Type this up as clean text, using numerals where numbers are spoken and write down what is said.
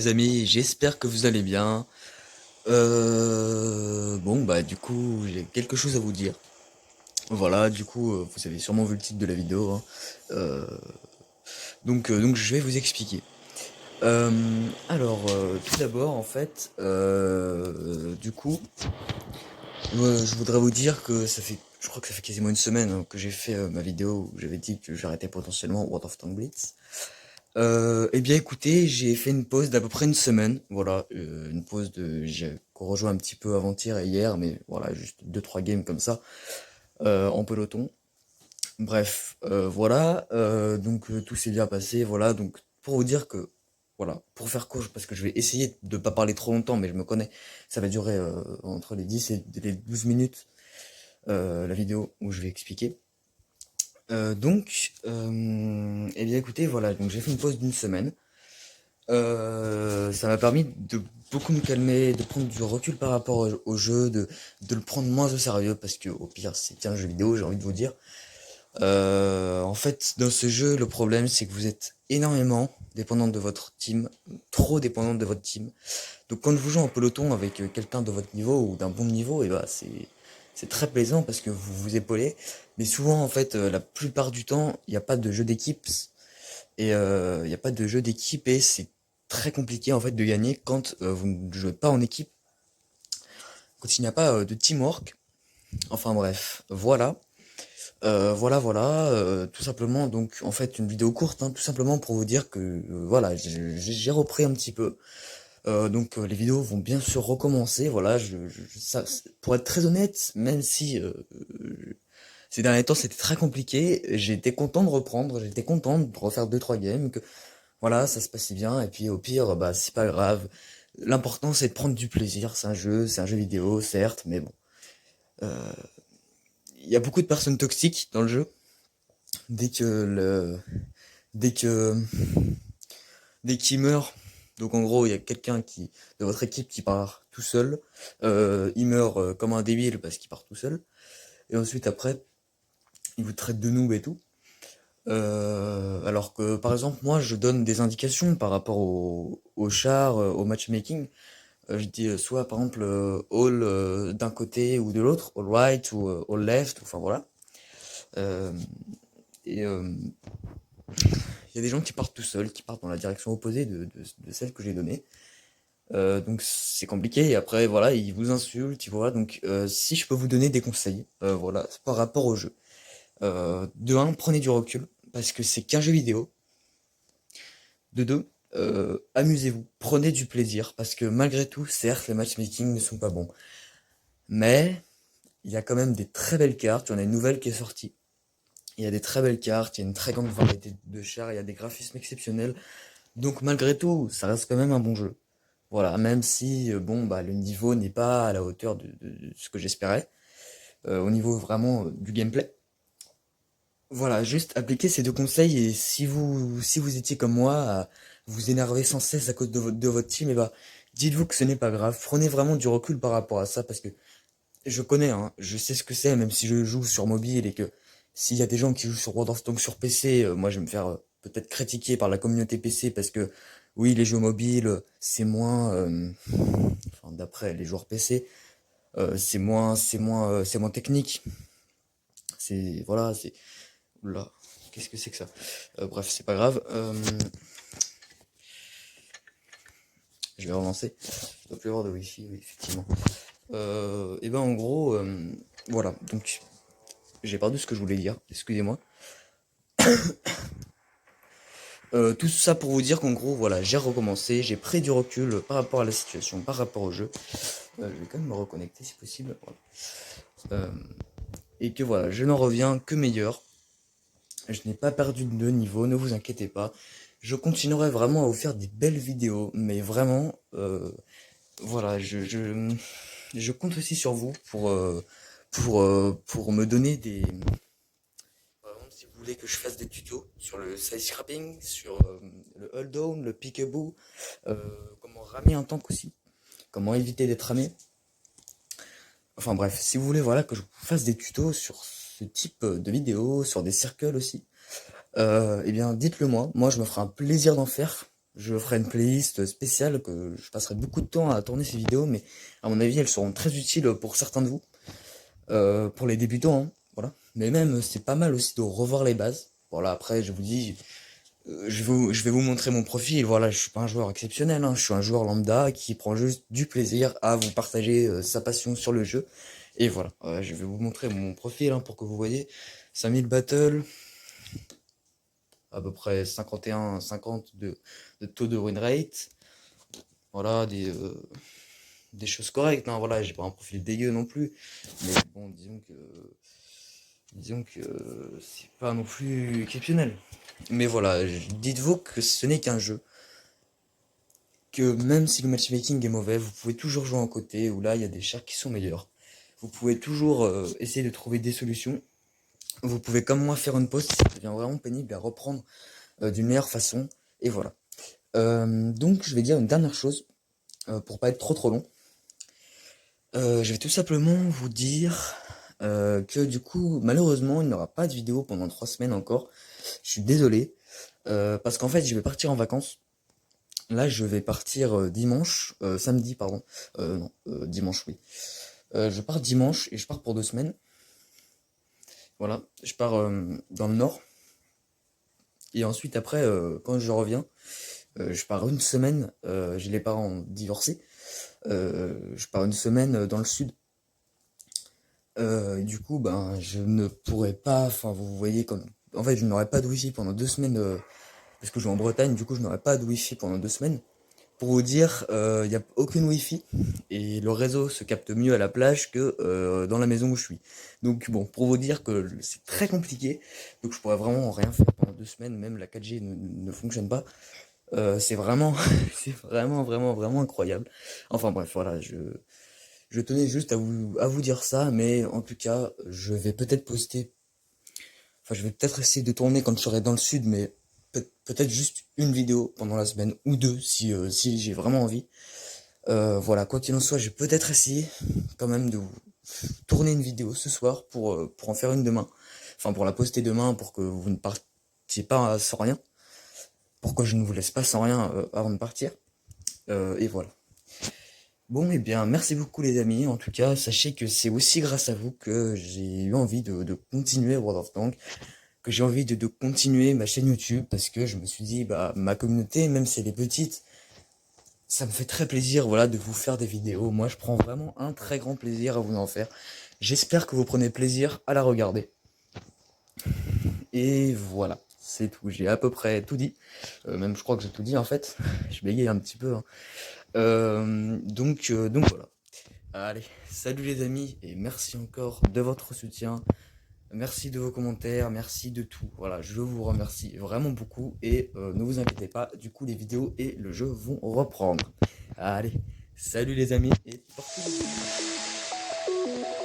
les amis, j'espère que vous allez bien. Bon bah du coup j'ai quelque chose à vous dire. Voilà, du coup vous avez sûrement vu le titre de la vidéo, hein. Euh, donc je vais vous expliquer. Tout d'abord en fait, du coup, je voudrais vous dire que je crois que ça fait quasiment une semaine hein, que j'ai fait ma vidéo où j'avais dit que j'arrêtais potentiellement World of Tanks Blitz. Eh bien écoutez, j'ai fait une pause d'à peu près une semaine, voilà, une pause j'ai rejoint un petit peu avant-hier et hier, mais voilà, juste deux trois games comme ça, en peloton. Bref, voilà, tout s'est bien passé, voilà, donc pour vous dire que, voilà, pour faire court, parce que je vais essayer de pas parler trop longtemps, mais je me connais, ça va durer entre les 10 et les 12 minutes, la vidéo où je vais expliquer. Eh bien écoutez, voilà, donc j'ai fait une pause d'une semaine. Ça m'a permis de beaucoup me calmer, de prendre du recul par rapport au jeu, de le prendre moins au sérieux, parce que au pire c'est qu'un jeu vidéo, j'ai envie de vous dire. En fait, dans ce jeu, le problème c'est que vous êtes énormément dépendant de votre team, trop dépendant de votre team. Donc quand vous jouez en peloton avec quelqu'un de votre niveau ou d'un bon niveau, et bah c'est très plaisant parce que vous vous épaulez. Mais souvent en fait, la plupart du temps, il n'y a pas de jeu d'équipe et il n'y a pas de jeu d'équipe et c'est très compliqué en fait de gagner quand vous ne jouez pas en équipe, quand il n'y a pas de teamwork. Enfin bref, voilà. Tout simplement, donc en fait une vidéo courte, hein, tout simplement pour vous dire que voilà, j'ai repris un petit peu. Les vidéos vont bien sûr recommencer, voilà, pour être très honnête, même si ces derniers temps c'était très compliqué, j'étais content de reprendre, j'étais content de refaire deux trois games, que voilà, ça se passait bien, et puis au pire, bah c'est pas grave. L'important c'est de prendre du plaisir, c'est un jeu vidéo, certes, mais bon. Euh, Il y a beaucoup de personnes toxiques dans le jeu. Dès que le. Dès que. Dès qu'il meurt, donc en gros, il y a quelqu'un de votre équipe qui part tout seul. Il meurt comme un débile parce qu'il part tout seul. Et ensuite, après, il vous traite de noob et tout. Alors que, par exemple, moi, je donne des indications par rapport au char, au matchmaking. Je dis soit par exemple all d'un côté ou de l'autre, all right ou all left, enfin voilà. Euh, et il y a des gens qui partent tout seuls, qui partent dans la direction opposée de celle que j'ai donnée. Donc c'est compliqué et après voilà, ils vous insultent, voilà. Donc si je peux vous donner des conseils, voilà, par rapport au jeu. De un, prenez du recul parce que c'est qu'un jeu vidéo. De deux, amusez-vous, prenez du plaisir parce que malgré tout, certes, les matchmaking ne sont pas bons, mais il y a quand même des très belles cartes. Il y en a une nouvelle qui est sortie. Il y a des très belles cartes, il y a une très grande variété de chars, il y a des graphismes exceptionnels. Donc malgré tout, ça reste quand même un bon jeu. Voilà, même si bon bah le niveau n'est pas à la hauteur de ce que j'espérais, au niveau vraiment du gameplay. Voilà, juste appliquez ces deux conseils et si vous étiez comme moi à vous énerver sans cesse à cause de votre team, et bah dites-vous que ce n'est pas grave. Prenez vraiment du recul par rapport à ça parce que je connais, hein, je sais ce que c'est, même si je joue sur mobile et que s'il y a des gens qui jouent sur World of Tanks sur PC, moi je vais me faire peut-être critiquer par la communauté PC parce que oui, les jeux mobiles, c'est moins, enfin d'après les joueurs PC, c'est moins technique. C'est voilà, c'est là, qu'est-ce que c'est que ça? Bref, c'est pas grave. Je vais relancer. Il doit plus y avoir de wifi, oui, effectivement. Et ben en gros, voilà. Donc j'ai perdu ce que je voulais dire. Excusez-moi. Tout ça pour vous dire qu'en gros, voilà, j'ai recommencé, j'ai pris du recul par rapport à la situation, par rapport au jeu. Je vais quand même me reconnecter si possible. Voilà. Euh, et que voilà, je n'en reviens que meilleur. Je n'ai pas perdu de niveau, ne vous inquiétez pas. Je continuerai vraiment à vous faire des belles vidéos, mais vraiment, voilà, je compte aussi sur vous pour me donner des. Par exemple, si vous voulez que je fasse des tutos sur le side scrapping, sur le hold down, le peekaboo, comment ramer un tank aussi, comment éviter d'être ramé. Enfin bref, si vous voulez voilà que je vous fasse des tutos sur ce type de vidéos, sur des circles aussi, eh bien dites-le moi. Moi je me ferai un plaisir d'en faire. Je ferai une playlist spéciale que je passerai beaucoup de temps à tourner ces vidéos, mais à mon avis, elles seront très utiles pour certains de vous, pour les débutants, hein, voilà. Mais même, c'est pas mal aussi de revoir les bases. Voilà, après, je vous dis, je vais vous montrer mon profil. Voilà, je suis pas un joueur exceptionnel, hein, je suis un joueur lambda qui prend juste du plaisir à vous partager sa passion sur le jeu. Et voilà, je vais vous montrer mon profil hein, pour que vous voyez 5000 battles, à peu près 51-50 de taux de win rate. Voilà, des choses correctes, hein, voilà, j'ai pas un profil dégueu non plus. Mais bon, disons que c'est pas non plus exceptionnel. Mais voilà, dites-vous que ce n'est qu'un jeu. Que même si le matchmaking est mauvais, vous pouvez toujours jouer en côté, où là, il y a des chars qui sont meilleurs. Vous pouvez toujours essayer de trouver des solutions. Vous pouvez, comme moi, faire une pause si ça devient vraiment pénible à reprendre d'une meilleure façon. Et voilà. Donc, je vais dire une dernière chose, pour pas être trop long. Je vais tout simplement vous dire que du coup, malheureusement, il n'y aura pas de vidéo pendant 3 semaines encore. Je suis désolé, parce qu'en fait, je vais partir en vacances. Là, je vais partir dimanche, samedi, pardon. Non, dimanche, oui. Je pars dimanche et je pars pour 2 semaines. Voilà, je pars dans le nord. Et ensuite, après, quand je reviens, je pars une semaine. J'ai les parents divorcés. Je pars une semaine dans le sud. Et du coup, ben, je ne pourrais pas. Enfin, vous voyez, comme. En fait, je n'aurai pas de wifi pendant 2 semaines. Parce que je vais en Bretagne, du coup, je n'aurai pas de wifi pendant 2 semaines. Pour vous dire, il n'y a aucune wifi et le réseau se capte mieux à la plage que dans la maison où je suis. Donc bon, pour vous dire que c'est très compliqué, donc je pourrais vraiment rien faire pendant 2 semaines, même la 4G ne fonctionne pas. C'est vraiment, c'est vraiment incroyable. Enfin bref, voilà, je tenais juste à vous dire ça, mais en tout cas, je vais peut-être poster, enfin je vais peut-être essayer de tourner quand je serai dans le sud, mais peut-être juste une vidéo pendant la semaine ou deux si j'ai vraiment envie. Voilà, quoi qu'il en soit, j'ai peut-être essayé quand même de vous tourner une vidéo ce soir pour en faire une demain. Enfin, pour la poster demain pour que vous ne partiez pas sans rien. Pour que je ne vous laisse pas sans rien avant de partir. Et voilà. Bon, et bien, merci beaucoup les amis. En tout cas, sachez que c'est aussi grâce à vous que j'ai eu envie de continuer World of Tanks, que j'ai envie de continuer ma chaîne YouTube, parce que je me suis dit, bah, ma communauté, même si elle est petite, ça me fait très plaisir, voilà, de vous faire des vidéos. Moi, je prends vraiment un très grand plaisir à vous en faire. J'espère que vous prenez plaisir à la regarder. Et voilà, c'est tout. J'ai à peu près tout dit. Même, je crois que j'ai tout dit, en fait. Je bégaye un petit peu, hein. Donc voilà. Allez, salut les amis, et merci encore de votre soutien. Merci de vos commentaires, merci de tout. Voilà, je vous remercie vraiment beaucoup. Et ne vous inquiétez pas, du coup, les vidéos et le jeu vont reprendre. Allez, salut les amis et portez-vous bien.